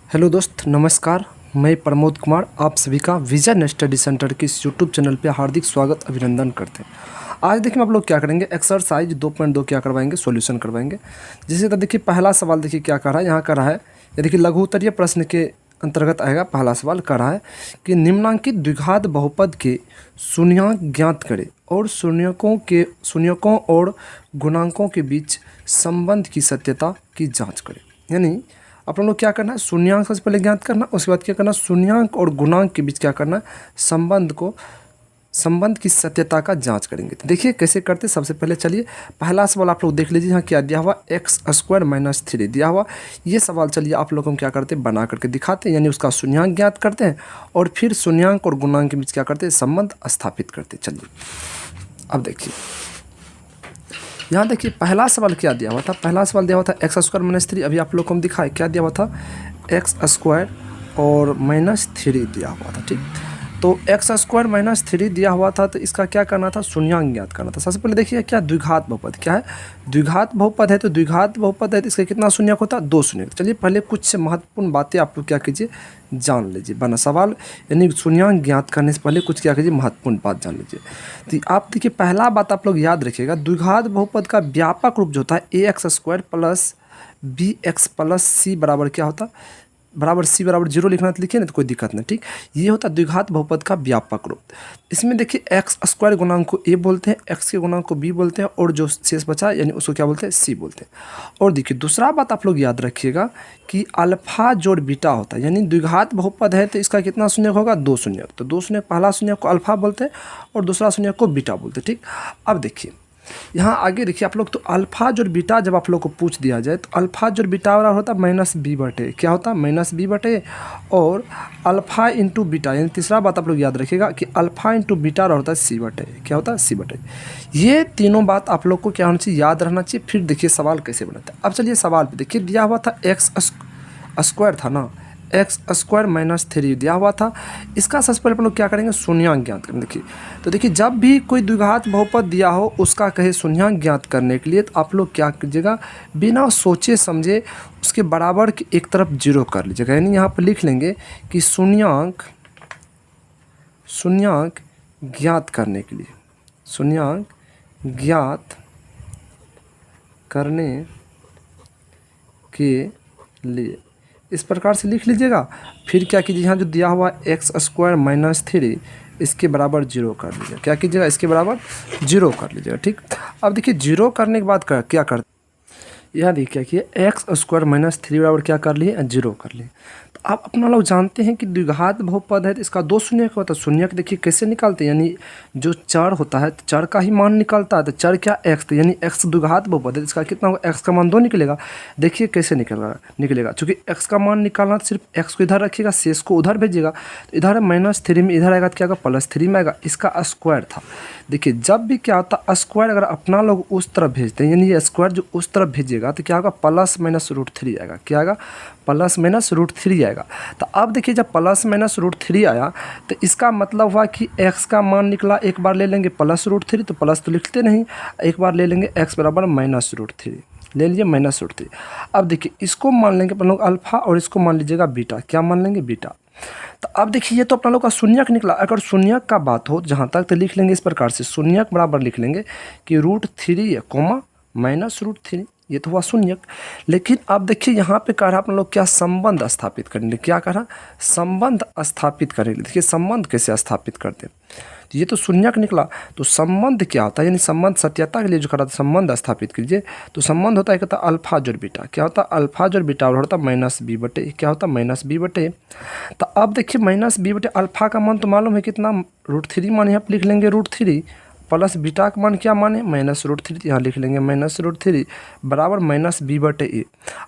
Hello दोस्त, नमस्कार। मैं प्रमोद कुमार आप सभी का विजन स्टडी सेंटर के इस यूट्यूब चैनल पे हार्दिक स्वागत अभिनंदन करते हैं। आज देखिए आप लोग क्या करेंगे, एक्सरसाइज 2.2 क्या करवाएंगे, सॉल्यूशन करवाएंगे। जैसे तो देखिए पहला सवाल देखिए क्या कर रहा है, यहाँ कर रहा है, ये देखिए लघु उत्तरीय प्रश्न के अंतर्गत आएगा। पहला सवाल कर रहा है कि निम्नांकित द्विघात बहुपद के शून्यांक ज्ञात करें और शून्यकों और गुणांकों के बीच संबंध की सत्यता की जाँच करें। यानी आप लोगों को क्या करना है, शून्यांक सबसे पहले ज्ञात करना, उसके बाद क्या करना, शून्यांक और गुणांक के बीच क्या करना, संबंध की सत्यता का जांच करेंगे। तो देखिए कैसे करते। सबसे पहले चलिए पहला सवाल आप लोग देख लीजिए, यहाँ क्या दिया हुआ, x² - 3 दिया हुआ। ये सवाल चलिए आप लोगों को क्या करते हैं, बना करके दिखाते हैं, यानी उसका शून्यांक ज्ञात करते हैं और फिर शून्यांक और गुणांक के बीच क्या करते हैं, संबंध स्थापित करते हैं। चलिए अब देखिए, यहाँ देखिए पहला सवाल क्या दिया हुआ था, पहला सवाल दिया हुआ था x² - 3। अभी आप लोग को हम दिखाए क्या दिया हुआ था, x² और -3 दिया हुआ था। ठीक, तो x² - 3 दिया हुआ था, तो इसका क्या करना था, शून्यांक ज्ञात करना था। सबसे पहले देखिए क्या द्विघात बहुपद क्या है, द्विघात बहुपद है, तो द्विघात बहुपद है तो इसका कितना शून्यक होता है, 2 शून्यक। चलिए पहले कुछ महत्वपूर्ण बातें आप लोग क्या कीजिए, जान लीजिए। बना सवाल यानी शून्यांक ज्ञात करने से पहले कुछ क्या कीजिए, महत्वपूर्ण बात जान लीजिए। तो आप देखिए पहला बात आप लोग याद रखिएगा, द्विघात बहुपद का व्यापक रूप जो होता है ax² + bx + c बराबर क्या होता है, बराबर c बराबर 0 लिखना तो लिखिए, नहीं तो कोई दिक्कत नहीं। ठीक, ये होता है द्विघात बहुपद का व्यापक रूप। इसमें देखिए x² गुणांक को a बोलते हैं, x के गुणांक को b बोलते हैं और जो शेष बचा यानी उसको क्या बोलते हैं, c बोलते हैं। और देखिए दूसरा बात आप लोग याद रखिएगा कि अल्फा जोड़ बीटा होता है, यानी द्विघात बहुपद है तो इसका कितना शून्यक होगा, 2 शून्यक। तो 2 शून्यक, पहला शून्यक को अल्फा बोलते हैं और दूसरा शून्यक को बीटा बोलते हैं। ठीक, अब देखिए यहाँ आगे देखिए आप लोग, तो अल्फा जोड़ बीटा जब आप लोग को पूछ दिया जाए तो अल्फा जोड़ बीटा वाला होता है -b/, क्या होता है, -b/। और अल्फा इंटू बीटा, यानी तीसरा बात आप लोग याद रखिएगा कि अल्फा इंटू बीटा होता है c/, क्या होता है, c/। ये तीनों बात आप लोग को क्या होना चाहिए, याद रहना चाहिए। फिर देखिए सवाल कैसे बनता है। अब चलिए सवाल पे देखिए, दिया हुआ था x² था ना, x² - 3 दिया हुआ था। इसका सबसे पहले हम लोग क्या करेंगे, शून्यांक ज्ञात करेंगे। देखिए तो देखिए जब भी कोई द्विघात बहुपद दिया हो उसका कहे शून्यांक ज्ञात करने के लिए, तो आप लोग क्या कीजिएगा, बिना सोचे समझे उसके बराबर की एक तरफ 0 कर लीजिएगा। यानी यहाँ पर लिख लेंगे कि शून्यांक ज्ञात करने के लिए, शून्यांक ज्ञात करने के लिए इस प्रकार से लिख लीजिएगा। फिर क्या कीजिए, यहाँ जो दिया हुआ x² - 3 इसके बराबर 0 कर लीजिएगा। क्या कीजिएगा, इसके बराबर 0 कर लीजिएगा। ठीक, अब देखिए 0 करने के बाद क्या कर, यहाँ देखिए क्या किए, x² - 3 बराबर क्या कर लिए, 0 कर लिए। तो आप अपना लोग जानते हैं कि द्विघात बहुपद है तो इसका 2 शून्यक होता है। शून्यक देखिए कैसे निकालते हैं, यानी जो चर होता है तो चर का ही मान निकलता है। तो चर क्या, x, तो यानी x द्विघात बहुपद है, इसका कितना होगा, x का मान 2 निकलेगा। देखिए कैसे निकलेगा, चूँकि x का मान निकालना तो सिर्फ x को इधर रखिएगा, शेष को उधर भेजिएगा। तो इधर -3 में इधर आएगा तो क्या आएगा, +3 में आएगा। इसका स्क्वायर था। देखिए जब भी क्या होता है, स्क्वायर अगर अपना लोग उस तरफ भेजते हैं, यानी ये स्क्वायर जो उस तरफ भेजिएगा तो क्या होगा, +-√3 आएगा। क्या आएगा, +-√3 आएगा। तो अब देखिए जब +-√3 आया तो इसका मतलब हुआ कि x का मान निकला, एक बार ले लेंगे +√3, तो प्लस तो लिखते नहीं, एक बार ले लेंगे x बराबर -√3, ले लीजिए -√3। अब देखिए इसको मान लेंगे अपन लोग अल्फा और इसको मान लीजिएगा बीटा। क्या मान लेंगे, बीटा। तो अब देखिए ये तो अपना लोग का शून्यक निकला। अगर शून्यक का बात हो जहाँ तक तो लिख लेंगे इस प्रकार से, शून्यक बराबर लिख लेंगे कि √3 है, -√3, ये तो हुआ शून्यक। लेकिन अब देखिए यहाँ पे कह रहा अपन लोग क्या, संबंध स्थापित करेंगे। क्या कह रहा, संबंध स्थापित करेंगे। देखिए संबंध कैसे स्थापित करते हैं, तो ये तो शून्यक निकला, तो संबंध क्या होता है, यानी संबंध सत्यता के लिए जो करा था, संबंध स्थापित कीजिए। तो संबंध होता है, कहता है अल्फा जोड़ बीटा। क्या होता है, अल्फा जोड़ बीटा होता है -b/, क्या होता है, -b/। तो अब देखिए -b/, अल्फा का मान तो मालूम है कितना, √3 मान यहाँ पर लिख लेंगे √3, प्लस बीटा का मान क्या माने, -√3, यहाँ लिख लेंगे -√3 बराबर -b/a।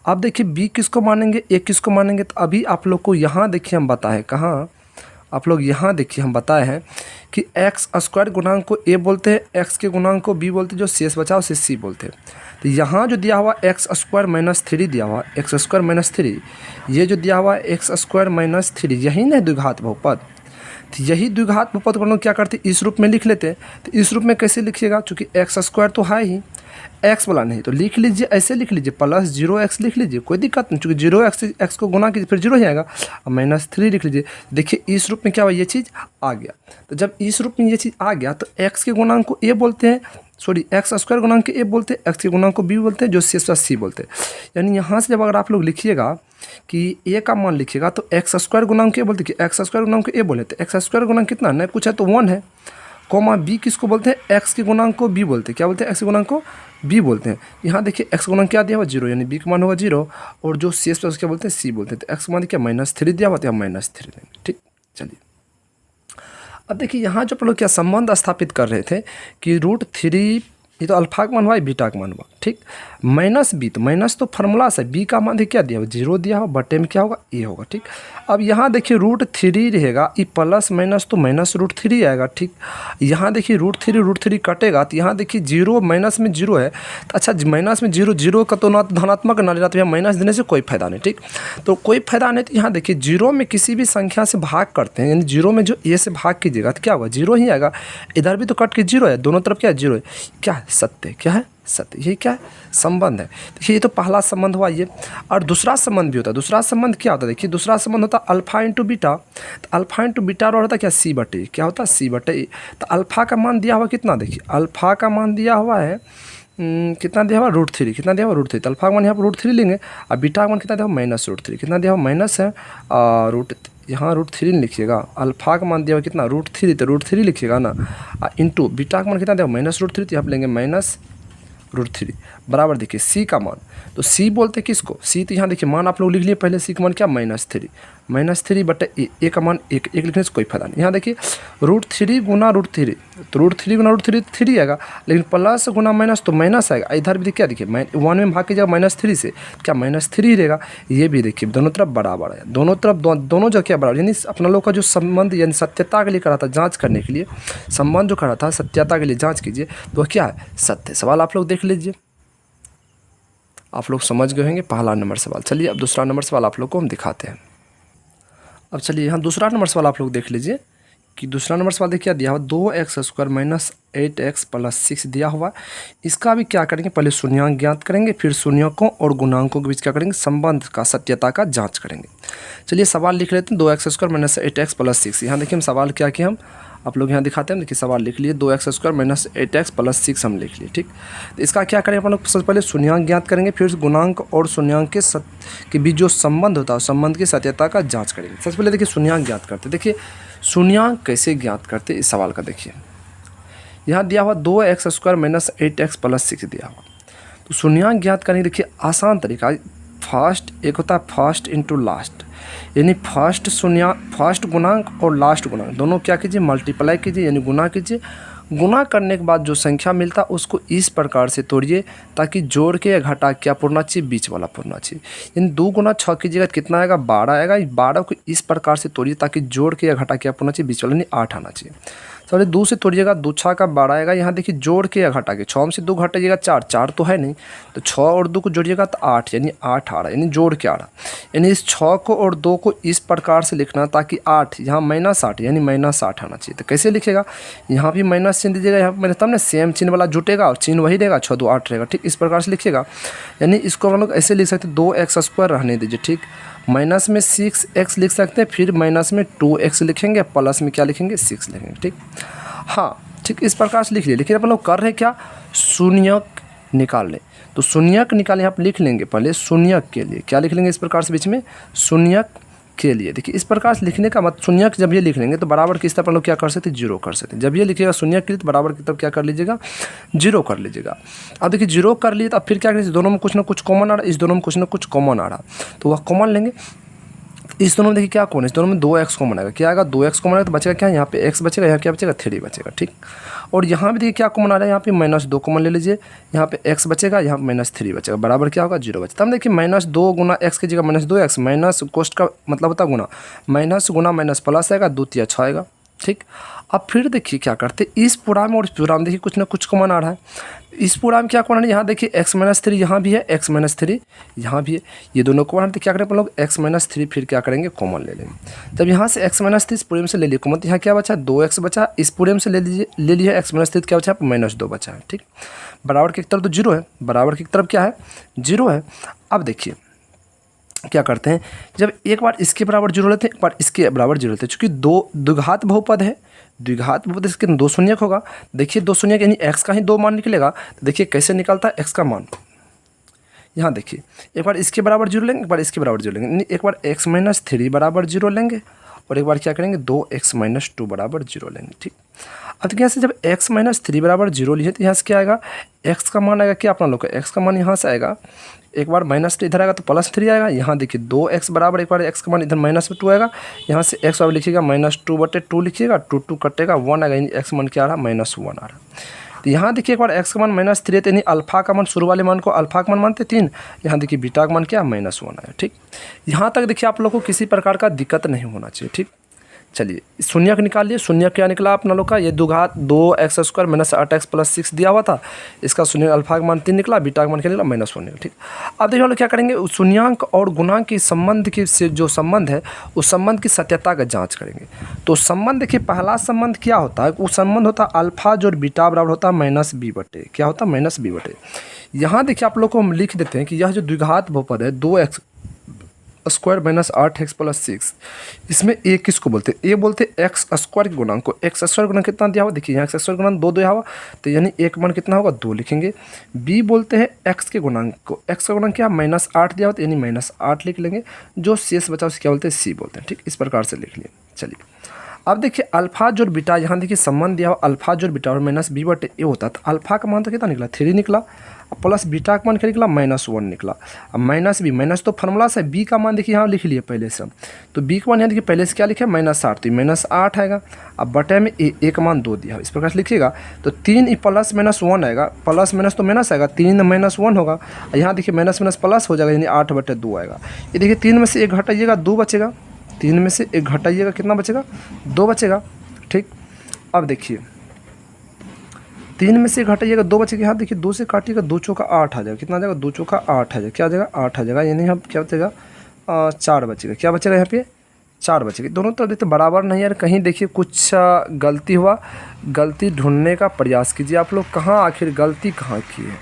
अब देखिए b किसको मानेंगे, a किसको मानेंगे। तो अभी आप लोग को यहाँ देखिए हम बताए, कहाँ आप लोग यहाँ देखिए हम बताए हैं कि x² गुणांक को a बोलते हैं, x के गुणांक को b बोलते हैं, जो शेष बचा उसे c बोलते हैं। तो यहाँ जो दिया हुआ x² - 3 दिया हुआ, x² - 3, ये जो दिया हुआ x² - 3 यही नहीं द्विघात बहुपद। तो यही द्विघात बहुपद को हम लोग क्या करते हैं, इस रूप में लिख लेते हैं। तो इस रूप में कैसे लिखिएगा, चूँकि एक्स स्क्वायर तो है ही, एक्स वाला नहीं, तो लिख लीजिए, ऐसे लिख लीजिए, प्लस 0x लिख लीजिए, कोई दिक्कत नहीं, चूँकि 0x एक्स को गुना कीजिए फिर 0 ही आएगा, और -3 लिख लीजिए। देखिए इस रूप में क्या हुआ, ये चीज़ आ गया। तो जब इस रूप में ये चीज़ आ गया तो x के गुणांक को a बोलते हैं, सॉरी एक्स स्क्वायर गुणांक के a बोलते हैं, x के गुणांक को b बोलते हैं, जो c बोलते हैं। यानी यहाँ से जब अगर आप लोग लिखिएगा कि a का मान लिखिएगा तो एक्स स्क्वायर गुणांक के बोलते हैं, कि एक्स स्क्वायर गुणांक के a बोले, तो एक्स स्क्वायर गुणांक कितना नहीं कुछ है तो 1 है, कोमा b किसको बोलते हैं, x के गुणांक को b बोलते हैं, क्या बोलते हैं, x के गुणांक को b बोलते हैं। यहाँ देखिए x गुणांक क्या दिया हुआ 0, यानी b का मान होगा 0, और जो c प्लस क्या बोलते हैं c बोलते हैं, तो x का मान क्या -3 दिया हुआ, तो यहाँ -3 लेंगे। ठीक, चलिए अब देखिए यहाँ जो आप लोग क्या संबंध स्थापित कर रहे थे कि √3, ये तो अल्फा का मान हुआ, बीटा का मान हुआ, ठीक, -b, तो माइनस तो फार्मूला से b का मान क्या दिया हुआ 0 दिया हुआ, बटे में क्या होगा a होगा। ठीक, अब यहाँ देखिए √3 रहेगा, ये प्लस माइनस तो -√3 आएगा। ठीक, यहाँ देखिए √3 कटेगा, तो यहाँ देखिए 0 माइनस में 0 है, तो अच्छा माइनस में 0 का तो ना धनात्मक ना लेना, तो यहाँ माइनस देने से कोई फायदा नहीं। ठीक, तो कोई फायदा नहीं, तो यहाँ देखिए 0 में किसी भी संख्या से भाग करते हैं, यानी 0 में जो a से भाग कीजिएगा तो क्या होगा 0 ही आएगा, इधर भी तो कट के 0 है, दोनों तरफ क्या है 0 है, क्या है सत्य, क्या है सत्य, यही क्या है संबंध है। देखिए ये तो पहला संबंध हुआ ये, और दूसरा संबंध भी होता है। दूसरा संबंध क्या होता है, देखिए दूसरा संबंध होता है अल्फा इंटू बीटा, तो अल्फा इंटू बीटा और होता है क्या c/a, क्या होता है c/a। तो अल्फा का मान दिया हुआ कितना, देखिए अल्फा का मान दिया हुआ है कितना दिया हुआ √3, कितना दिया हुआ √3, तो अल्फा का मान यहाँ पर √3 लेंगे, और बीटा का मान कितना दिया हुआ -√3, कितना दिया हुआ माइनस है, यहाँ √3 लिखिएगा, अल्फा का मान दिया हुआ कितना √3, तो √3 लिखिएगा ना, इंटू बीटा का मान कितना दिया हुआ -√3, तो यहाँ पर लेंगे -√3 बराबर देखिए c का मान, तो c बोलते हैं किसको, c, तो यहाँ देखिए मान आप लोग लिख लिए पहले, c का मान क्या -3 बटे a का मान 1 लिखने से कोई फायदा नहीं। यहाँ देखिए √3 गुना √3, तो √3 गुना √3 3 आएगा, लेकिन प्लस गुना माइनस तो माइनस आएगा, इधर भी क्या देखिए 1 में भाग कीजिएगा -3 से, क्या -3 ही रहेगा। ये भी देखिए दोनों तरफ बराबर है, दोनों तरफ दोनों जगह क्या बराबर, यानी अपना लोग का जो संबंध यानी सत्यता के लिए करा था, जाँच करने के लिए संबंध जो करा था सत्यता के लिए जाँच कीजिए, तो क्या है सत्य। सवाल आप लोग देख लीजिए, आप लोग समझ गए होंगे पहला नंबर सवाल। चलिए अब दूसरा नंबर सवाल आप लोग को हम दिखाते हैं। अब चलिए यहाँ दूसरा नंबर सवाल आप लोग देख लीजिए कि दूसरा नंबर सवाल देखिए क्या दिया हुआ 2x² - 8x + 6 दिया हुआ। इसका भी क्या करेंगे, पहले शून्यांक ज्ञात करेंगे, फिर शून्यकों और गुणांकों के बीच क्या करेंगे, संबंध का सत्यता का जांच करेंगे। चलिए सवाल लिख लेते हैं 2x² - 8x + 6। यहाँ देखिए हम सवाल क्या किए, हम आप लोग यहाँ दिखाते हैं, देखिए सवाल लिख लिए 2x² - 8x + 6 हम लिख लिए। ठीक, तो इसका क्या करेंगे अपन लोग, सबसे पहले शून्यांक ज्ञात करेंगे, फिर गुणांक और शून्यांक के बीच जो संबंध होता है संबंध की सत्यता का जांच करेंगे। सबसे पहले देखिए शून्यांक ज्ञात करते, देखिए शून्यांक कैसे ज्ञात करते इस सवाल का देखिए, यहाँ दिया हुआ 2x² - 8x + 6 दिया हुआ, तो शून्यांक ज्ञात करने देखिए आसान तरीका, फर्स्ट एक होता है फर्स्ट इंटू लास्ट, यानी फर्स्ट गुणांक और लास्ट गुणांक दोनों क्या कीजिए मल्टीप्लाई कीजिए, यानी गुना कीजिए। गुना करने के बाद जो संख्या मिलता है उसको इस प्रकार से तोड़िए ताकि जोड़ के या घटा क्या पूर्णा चाहिए, बीच वाला पूर्णा चाहिए। यानी 2 गुना 6 कीजिएगा कितना आएगा 12 आएगा, 12 को इस प्रकार से तोड़िए ताकि जोड़ के या घटा क्या पूर्णा चाहिए, बीच वाला, यानी 8 आना चाहिए। चलिए 2 से तोड़िएगा, 2 6 का 12 आएगा। यहाँ देखिए जोड़ के या घटा के 6 में से 2 घटाइएगा 4, 4 तो है नहीं, तो 6 और 2 को जोड़िएगा तो 8, यानी 8 आ रहा है, यानी जोड़ के आ रहा। यानी इस 6 को और 2 को इस प्रकार से लिखना ताकि 8 यहाँ -8 यानी -8 आना चाहिए। तो कैसे लिखेगा, यहाँ भी माइनस चिन्ह दीजिएगा, यहाँ मैंने तब ना सेम चिन्ह वाला जुटेगा और चिन्ह वही रहेगा, 6 2 8 रहेगा। ठीक, इस प्रकार से लिखिएगा। यानी इसको हम लोग ऐसे लिख सकते हैं 2x² रहने दीजिए। ठीक, माइनस में 6x लिख सकते हैं, फिर माइनस में 2x लिखेंगे, प्लस में क्या लिखेंगे 6 लिखेंगे। ठीक, हाँ ठीक, इस प्रकार से लिख लिए। लेकिन अपन लोग कर रहे हैं क्या, शून्यक निकाल लें, तो शून्यक निकालें, आप लिख लेंगे पहले शून्यक के लिए क्या लिख लेंगे इस प्रकार से बीच में शून्यक के लिए। देखिए इस प्रकार से लिखने का मतलब शून्यक जब ये लिख लेंगे तो बराबर किस तरह अपन लोग क्या कर सकते हैं, 0 कर सकते हैं। जब ये लिखिएगा शून्यक के लिए तो बराबर की तरफ क्या कर लीजिएगा 0 कर लीजिएगा। अब देखिए 0 कर लिए तो अब फिर क्या करेंगे, दोनों में कुछ ना कुछ कॉमन आ रहा है, इस दोनों में कुछ ना कुछ कॉमन आ रहा, तो वह कॉमन लेंगे। इस दोनों में देखिए क्या कौन है, इस दोनों में 2x कॉमन आएगा, क्या आएगा 2x कॉमन आएगा, तो बचेगा क्या, यहाँ पे x बचेगा, यहाँ क्या बचेगा 3 बचेगा। ठीक, और यहाँ भी देखिए क्या कॉमन आ रहा है, यहाँ पे -2 कॉमन ले लीजिए, यहाँ पे x बचेगा, यहाँ पे -3 बचेगा, बराबर क्या होगा 0 बचेगा। तब देखिए -2 गुना x की जगह -2x, माइनस कोष्ट का मतलब होता है गुना, माइनस गुना माइनस प्लस आएगा, 2 3 6 आएगा, ठीक। अब फिर देखिए क्या करते हैं, इस पूरा में और इस पूरा में देखिए कुछ ना कुछ कॉमन आ रहा है। इस पूरा में क्या कॉमन है, यहाँ देखिए x-3 यहाँ भी है, x-3 यहाँ भी है, ये दोनों कॉमन है। तो क्या करें अपन लोग x-3 फिर क्या करेंगे, कॉमन ले लेंगे। जब यहाँ से x-3 इस पूरे में से ले लिए कॉमन, तो यहाँ क्या बचा, 2x बचा। इस पूरे में से ले लिया x-3 क्या बचा, -2 बचा है। ठीक, बराबर की तरफ तो 0 है, बराबर की तरफ क्या है, 0 है। अब देखिए क्या करते हैं, जब एक बार इसके बराबर 0 लेते हैं, एक बार इसके बराबर 0 लेते हैं, चूँकि दो द्विघात बहुपद है, द्विघात बहुपद इसके 2 शून्यक होगा। देखिए 2 शून्यक यानी x का ही 2 मान निकलेगा। तो देखिए कैसे निकलता है x का मान, यहाँ देखिए एक बार इसके बराबर 0 लेंगे, एक बार इसके बराबर 0 लेंगे, यानी एक बार x-3 बराबर 0 लेंगे और एक बार क्या करेंगे 2x-2 बराबर 0 लेंगे। ठीक, अब देखिए यहाँ से जब x-3 बराबर 0 लिए तो यहाँ से क्या आएगा, x का मान आएगा क्या अपना लोग का, x का मान यहाँ से आएगा, एक बार -3 इधर आएगा तो +3 आएगा। यहाँ देखिए 2x बराबर, एक बार x का मान इधर -2 आएगा, यहाँ से x बराबर लिखिएगा -2/2 लिखिएगा, 2 कटेगा 1 आएगा, यानी x मान क्या आ रहा है, -1 आ रहा। तो यहाँ देखिए एक बार x का मान -3 है, यानी अल्फा का मान, शुरू वाले मान को अल्फा का मान मानते 3, यहाँ देखिए बीटा का मान क्या, -1 आया। ठीक, यहाँ तक देखिए आप लोग को किसी प्रकार का दिक्कत नहीं होना चाहिए। ठीक, चलिए शून्यक निकाल लिए। शून्यक क्या निकला अपना लोग का, ये द्विघात 2x² - 8x + 6 दिया हुआ था, इसका शून्य अल्फा का मान 3 निकला, बीटा का मान क्या निकला, -1 निकला। ठीक, अब देखिए हम लोग क्या करेंगे, शून्यांक और गुणांक के संबंध के से जो संबंध है उस संबंध की सत्यता का जांच करेंगे। तो संबंध देखिए पहला संबंध क्या होता है, वो संबंध होता है अल्फा जोड़ बीटा बराबर होता है -b/, क्या होता है, -b/। यहाँ देखिए आप लोग को हम लिख देते हैं कि यह जो द्विघात बहुपद है 2x² - 8x + 6, इसमें a किसको बोलते हैं, a बोलते हैं x² के गुणांक को। x² गुणांक कितना दिया हुआ, देखिए यहाँ x² गुणांक 2 दिया हुआ, तो यानी एक मान कितना होगा, 2 लिखेंगे। b बोलते हैं x के गुणांक को, x का गुणांक क्या, -8 दिया हुआ, तो यानी -8 लिख लेंगे। जो शेष बचा उसे क्या बोलते हैं, c बोलते हैं। ठीक, इस प्रकार से लिख लिए। चलिए अब देखिए अल्फा जोड़ बीटा, यहाँ देखिए संबंध दिया हुआ अल्फा जोड़ बीटा और -b/a होता है। तो अल्फा का मान तो कितना निकला, 3 निकला, प्लस बीटा का मान क्या निकला, -1 निकला। अब -b, माइनस तो फार्मूला से b का मान देखिए यहाँ लिख लिए पहले से, तो b का मान यहाँ देखिए पहले से क्या लिखे, -8, तो -8 आएगा। अब बटे में a का मान 2 दिया, इस प्रकार से लिखिएगा। तो 3 प्लस -1 आएगा, प्लस माइनस तो माइनस आएगा, 3 -1 होगा, यहाँ देखिए माइनस माइनस प्लस हो जाएगा, यानी 8/2 आएगा। ये देखिए 3 में से 1 घटाइएगा, 2 बचेगा, 3 में से 1 घटाइएगा, कितना बचेगा, 2 बचेगा। ठीक, अब देखिए 3 में से 1 घटाइएगा, 2 बचेगा। यहाँ देखिए 2 से काटिएगा, 2 चौका 8 आ जाएगा, कितना आ जाएगा, 2 चौका 8 आ जाएगा, क्या आ जाएगा, 8 आ जाएगा, यानी यहाँ क्या बचेगा, 4 बचेगा। क्या बचेगा यहाँ पे, 4 बचेगा। दोनों तरफ देखते बराबर नहीं यार, कहीं देखिए कुछ गलती हुआ, गलती ढूंढने का प्रयास कीजिए आप लोग, कहाँ आखिर गलती कहाँ की है।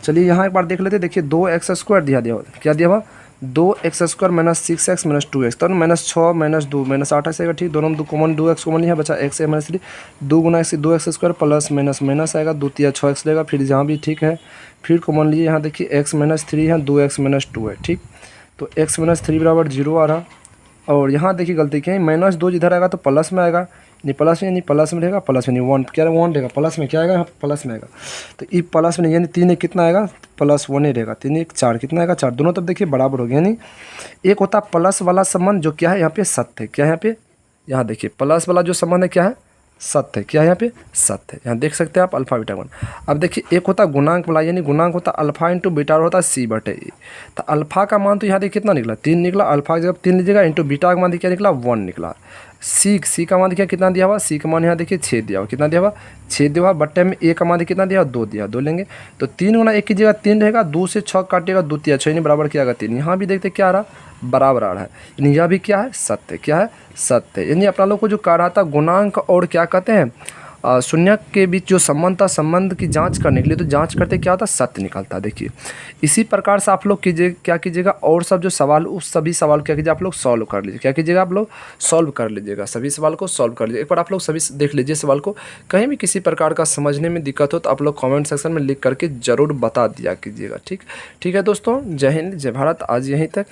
चलिए यहाँ एक बार देख लेते, देखिए 2x² दिया क्या दिया हुआ, 2x² - 6x - 2x, तो -6 - 2 -8 आएगा। ठीक, दोनों में 2 कॉमन, 2x कॉमन है, बचा x है -3, 2 गुना x 2x² plus minus minus आएगा, 2 3 6x लेगा, फिर यहाँ भी ठीक है, फिर कॉमन लिए, यहाँ देखिए x - 3 है, 2x - 2 है। ठीक, तो x - 3 बराबर 0 आ रहा, और यहाँ देखिए गलती क्या है, -2 जिधर आएगा तो प्लस में आएगा, नहीं प्लस में, यानी प्लस में रहेगा, प्लस में नहीं 1 क्या 1 रहेगा, प्लस में क्या आएगा, यहाँ प्लस में आएगा। तो ये प्लस में नहीं, यानी 3 कितना आएगा, +1 ही रहेगा, 3 1 4, कितना आएगा, 4। दोनों तरफ देखिए बराबर हो गया, यानी एक होता है प्लस वाला संबंध जो क्या है यहाँ पे सत्य है, क्या है यहाँ पे, यहाँ देखिए प्लस वाला जो संबंध है क्या है, सत्य है, क्या है यहाँ पे, सत्य है। यहाँ देख सकते हैं आप अल्फा बीटा वन। अब देखिए एक होता है गुणांक वाला, यानी गुणांक होता है अल्फा इंटू बीटा और होता है c/a। तो अल्फा का मान तो यहाँ देखिए कितना निकला, 3 निकला, अल्फा की जगह 3 लीजिएगा, इंटू बीटा का मान देखिए क्या निकला, 1 निकला। सी का मान देखिए कितना दिया हुआ, सी का मान यहाँ देखिए 6 दिया हुआ, कितना दिया हुआ, 6 दिया हुआ, बट्टे में ए का मान देखिए कितना दिया हुआ, 2 दिया, 2 लेंगे। तो 3 गुना 1 की जगह 3 रहेगा, 2 से 6 काटिएगा, 2 3 6 बराबर क्या आएगा 3। यहाँ भी देखते क्या आ रहा, बराबर आ रहा है, यानी यह भी क्या है, सत्य, क्या है, सत्य। यानी अपना लोग को जो कह रहा था गुणांक और क्या कहते हैं शून्यक के बीच जो संबंध था, संबंध की जांच करने के लिए तो जांच करते क्या होता, सत्य निकलता। देखिए इसी प्रकार से आप लोग कीजिए, क्या कीजिएगा, और सब जो सवाल उस सभी सवाल क्या कीजिए आप लोग सॉल्व कर लीजिए, क्या कीजिएगा आप लोग सॉल्व कर लीजिएगा, सभी सवाल को सॉल्व कर लीजिए। एक बार आप लोग सभी देख लीजिए सवाल को, कहीं भी किसी प्रकार का समझने में दिक्कत हो तो आप लोग कमेंट सेक्शन में लिख करके ज़रूर बता दिया कीजिएगा। ठीक है दोस्तों, जय हिंद जय भारत, आज यहीं तक।